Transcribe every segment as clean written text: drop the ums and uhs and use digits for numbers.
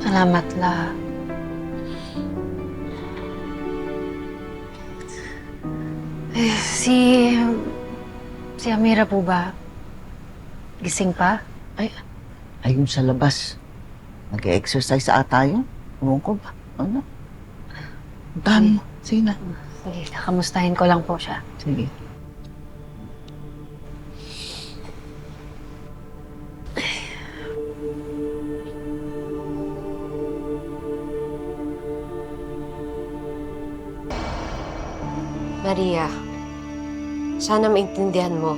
Salamat, La. Si Amira po ba? Gising pa? Ay, ayun sa labas. Nag-exercise ata yun. Ewan ko ba? Ano? Puntahan mo. Sige na. Sige, kakamustahin ko lang po siya. Sige. Maria, sana maintindihan mo.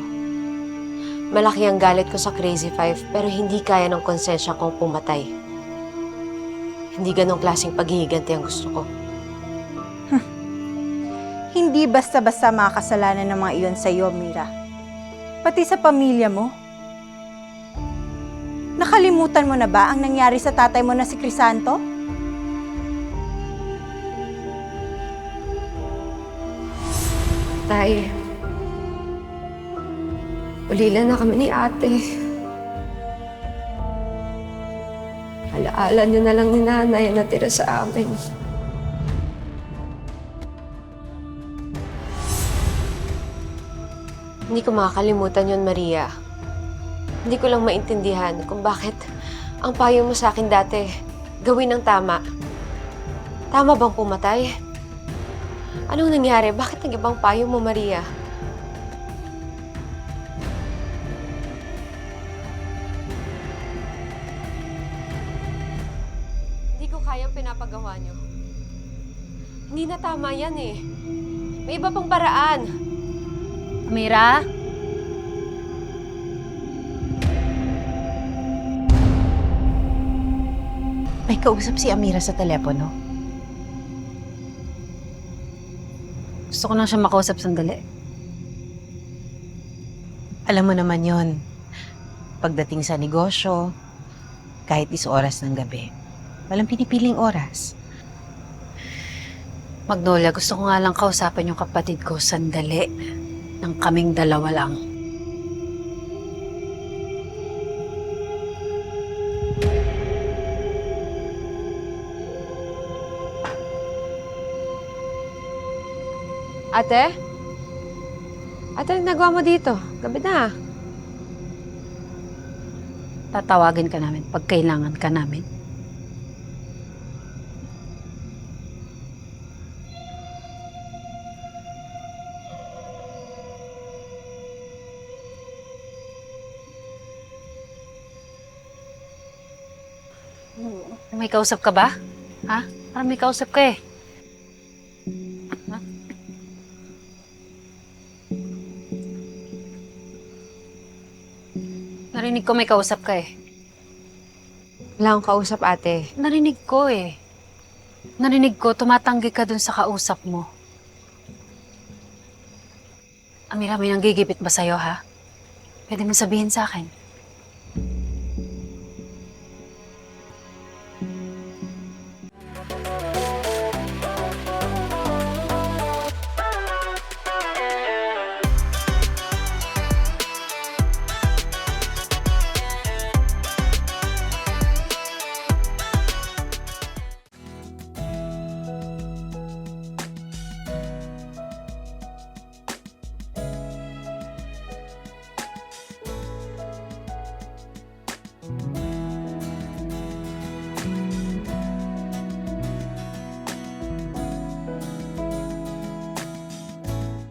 Malaki ang galit ko sa Crazy Five pero hindi kaya ng konsensya kong pumatay. Hindi ganong klaseng paghihiganti ang gusto ko. Hindi basta-basta mga kasalanan ng mga iyon sa iyo, Mira. Pati sa pamilya mo. Nakalimutan mo na ba ang nangyari sa tatay mo na si Crisanto? Tay, ulila na kami ni ate. Alaala niyo na lang ni nanay na natira sa amin. Hindi ko makakalimutan yun, Maria. Hindi ko lang maintindihan kung bakit ang payo mo sa akin dati gawin ang tama. Tama bang pumatay? Anong nangyari? Bakit nag-ibang payo mo, Maria? Hindi ko kayang pinapagawa niyo. Hindi na tama yan eh. May iba pang paraan. Amira? May kausap si Amira sa telepono. Gusto ko lang siya makausap sandali. Alam mo naman yon. Pagdating sa negosyo, kahit 10 oras ng gabi, walang pinipiling oras. Magnolia, gusto ko nga lang kausapin yung kapatid ko sandali. Nang kaming dalawa lang. Ate? Ate, anong nagawa mo dito? Gabi na. Tatawagin ka namin pag kailangan ka namin. May kausap ka ba? Ha? Parang may kausap ka eh. Ha? Narinig ko may kausap ka eh. Wala akong kausap, ate. Narinig ko eh. Narinig ko, tumatanggi ka dun sa kausap mo. Amira, may nanggigipit ba sa'yo, ha? Pwede mo sabihin sa akin.